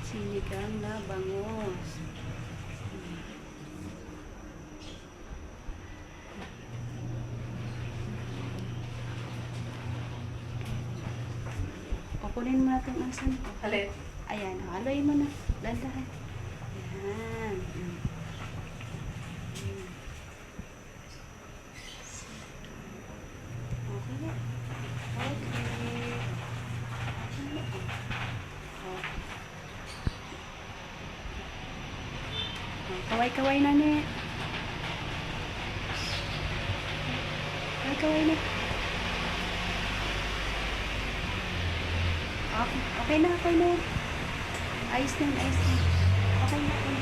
Sinigang na bangus. Kukunin mo natin ang asan. Alin? Ayan, haluin mo na. Landahan. Ayan. Okay na. Okay. Kaway-kaway na ni. Kaway-kaway na. Okay, okay na, okay na. Ayos na, ayos na. Okay na, okay na.